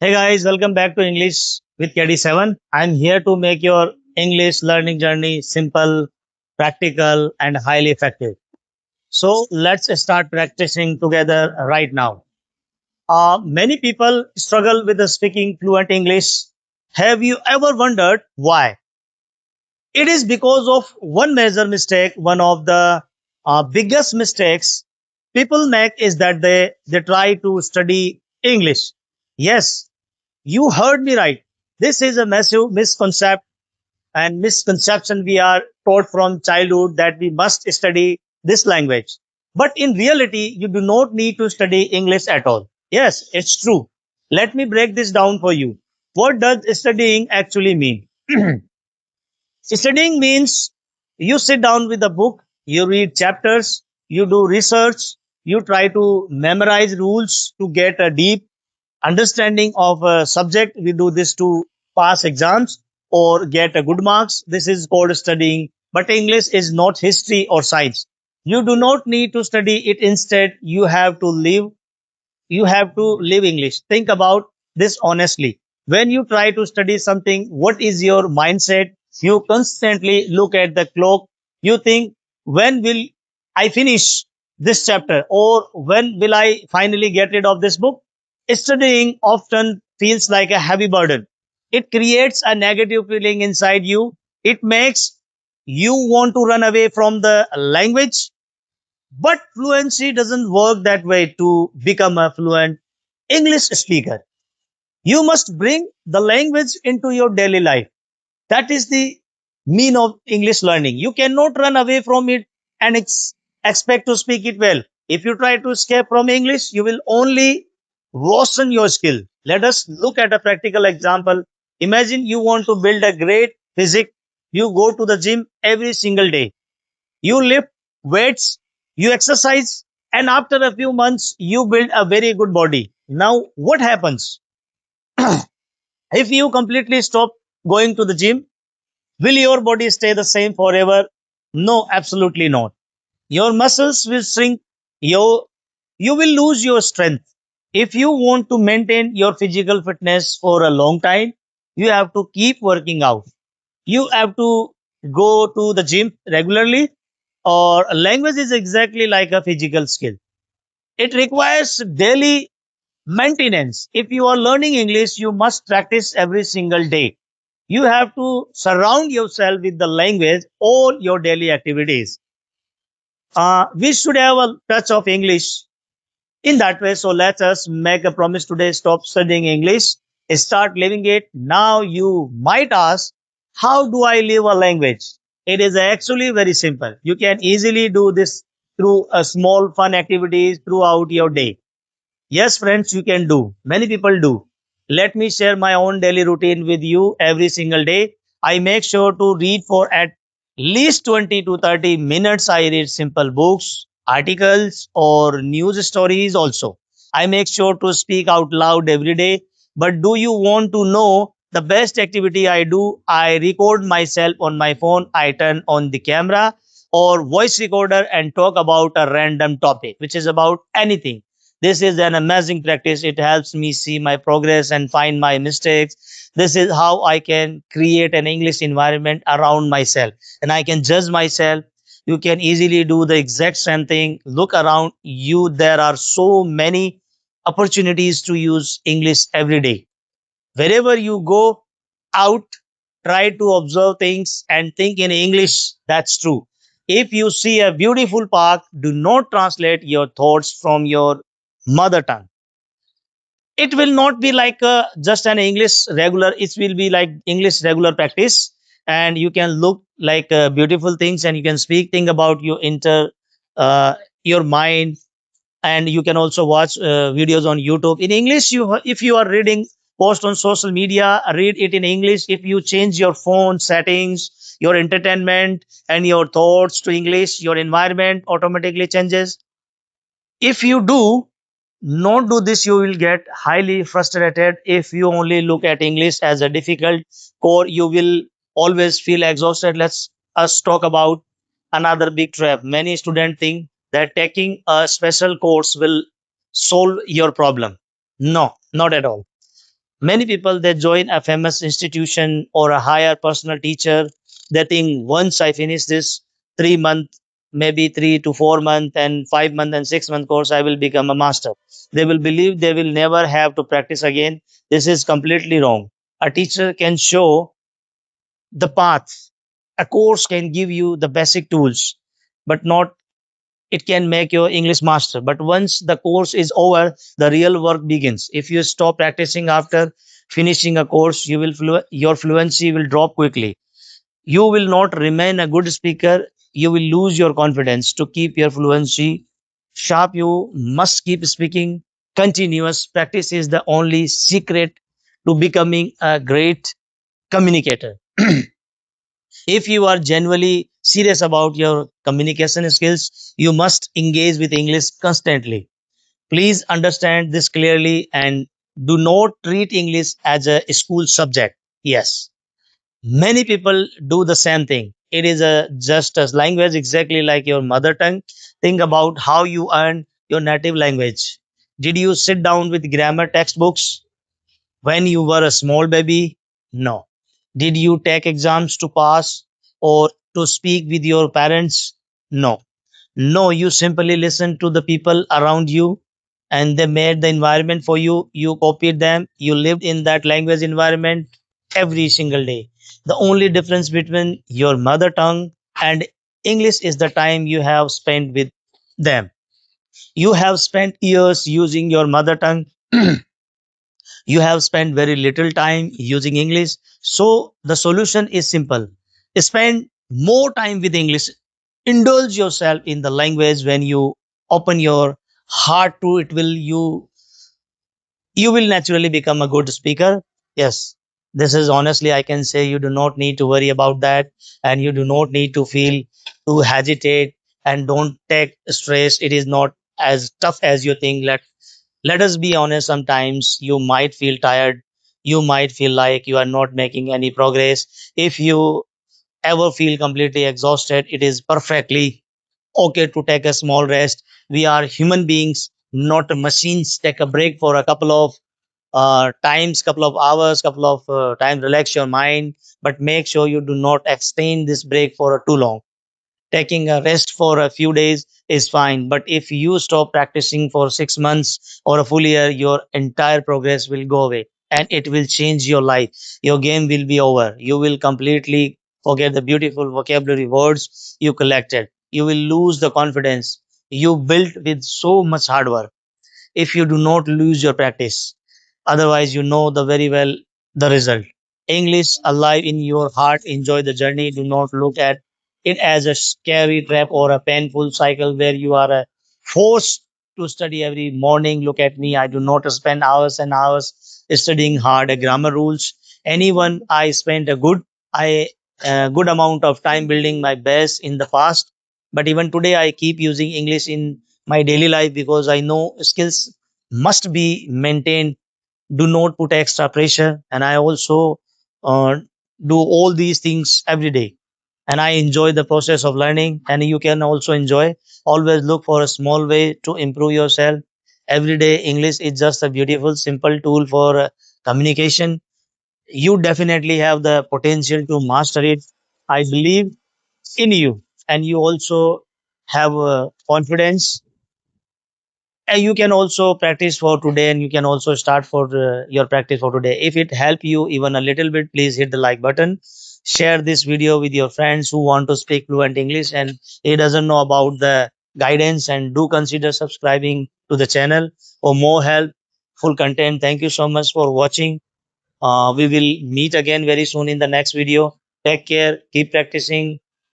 Hey guys, welcome back to English with KD7. I'm here to make your English learning journey simple, practical, and highly effective. So let's start practicing together right now. Many people struggle with the speaking fluent English. Have you ever wondered why? It is because of one major mistake. One of the biggest mistakes people make is that they try to study English. Yes, you heard me right. This is a massive misconception we are taught from childhood that we must study this language. But in reality, you do not need to study English at all. Yes, it's true. Let me break this down for you. What does studying actually mean? Studying means you sit down with a book, you read chapters, you do research, you try to memorize rules to get a deep understanding of a subject. We do this to pass exams or get a good marks. This is called studying. But English is not history or science. You do not need to study it. Instead, you have to live English. Think about this honestly. When you try to study something, what is your mindset? You constantly look at the clock. You think, when will I finish this chapter? Or when will I finally get rid of this book? Studying often feels like a heavy burden. It creates a negative feeling inside you. It makes you want to run away from the language, but fluency doesn't work that way. To become a fluent English speaker, you must bring the language into your daily life. That is the mean of English learning. You cannot run away from it and expect to speak it well. If you try to escape from English, you will only worsen your skill. Let us look at a practical example. Imagine you want to build a great physique. You go to the gym every single day, you lift weights, you exercise, and after a few months, you build a very good body. Now, what happens? If you completely stop going to the gym, will your body stay the same forever? No, absolutely not. Your muscles will shrink. Your, you will lose your strength. If you want to maintain your physical fitness for a long time, you have to keep working out. You have to go to the gym regularly. Or language is exactly like a physical skill. It requires daily maintenance. If you are learning English, you must practice every single day. You have to surround yourself with the language all your daily activities. We should have a touch of English in that way. So let us make a promise today: stop studying English, start living it. Now you might ask, how do I live a language? It is actually very simple. You can easily do this through a small fun activities throughout your day. Yes, friends, you can do. Many people do. Let me share my own daily routine with you. Every single day, I make sure to read for at least 20 to 30 minutes. I read simple books, articles, or news stories also. I make sure to speak out loud every day. But do you want to know the best activity I do? I record myself on my phone. I turn on the camera or voice recorder and talk about a random topic, which is about anything. This is an amazing practice. It helps me see my progress and find my mistakes. This is how I can create an English environment around myself, and I can judge myself. You can easily do the exact same thing. Look around you. There are so many opportunities to use English every day. Wherever you go out, try to observe things and think in English. That's true. If you see a beautiful park, do not translate your thoughts from your mother tongue. It will not be like just an English regular. It will be like English regular practice, and you can look like beautiful things, and you can speak thing about your uh, your mind. And you can also watch videos on YouTube in English. If you are reading post on social media, read it in English. If you change your phone settings, your entertainment and your thoughts to English, your environment automatically changes. If you do not do this, you will get highly frustrated. If you only look at English as a difficult core, you will always feel exhausted. Let's us talk about another big trap. Many students think that taking a special course will solve your problem. No, not at all. Many people they join a famous institution or a higher personal teacher. They think once I finish this 3 month, maybe 3 to 4 month and 5 month and 6 month course, I will become a master. They will believe they will never have to practice again. This is completely wrong. A teacher can show the path. A course can give you the basic tools, but not it can make your English master. But once the course is over, the real work begins. If you stop practicing after finishing a course, your fluency will drop quickly. You will not remain a good speaker. You will lose your confidence. To keep your fluency sharp, you must keep speaking. Continuous practice is the only secret to becoming a great communicator. If you are genuinely serious about your communication skills, you must engage with English constantly. Please understand this clearly and do not treat English as a school subject. Yes, many people do the same thing. It is just a language exactly like your mother tongue. Think about how you earn your native language. Did you sit down with grammar textbooks when you were a small baby? No. Did you take exams to pass or to speak with your parents? No. No, you simply listened to the people around you and they made the environment for you. You copied them. You lived in that language environment every single day. The only difference between your mother tongue and English is the time you have spent with them. You have spent years using your mother tongue. You have spent very little time using English. So the solution is simple. Spend more time with English. Indulge yourself in the language. When you open your heart to it, you will naturally become a good speaker. Yes, this is honestly, I can say you do not need to worry about that, and you do not need to feel to hesitate, and don't take stress. It is not as tough as you think. Let us be honest, sometimes you might feel tired. You might feel like you are not making any progress. If you ever feel completely exhausted, it is perfectly okay to take a small rest. We are human beings, not machines. Take a break for a couple of times, couple of hours, couple of times, relax your mind, but make sure you do not extend this break for too long. Taking a rest for a few days is fine, but if you stop practicing for 6 months or a full year, your entire progress will go away and it will change your life. Your game will be over. You will completely forget the beautiful vocabulary words you collected. You will lose the confidence you built with so much hard work if you do not lose your practice. Otherwise, you know the very well the result. English alive in your heart. Enjoy the journey. Do not look at it as a scary trap or a painful cycle where you are forced to study every morning. Look at me. I do not spend hours and hours studying hard grammar rules. Anyone I spent a good amount of time building my base in the past. But even today, I keep using English in my daily life because I know skills must be maintained. Do not put extra pressure, and I also uh, do all these things every day, and I enjoy the process of learning, and you can also enjoy. Always look for a small way to improve yourself every day. English is just a beautiful simple tool for communication. You definitely have the potential to master it. I believe in you, and you also have confidence. And you can also practice for today, and you can also start for your practice for today. If it helped you even a little bit, please hit the like button. Share this video with your friends who want to speak fluent English and he doesn't know about the guidance, and do consider subscribing to the channel for more helpful content. Thank you so much for watching. We will meet again very soon in the next video. Take care, keep practicing.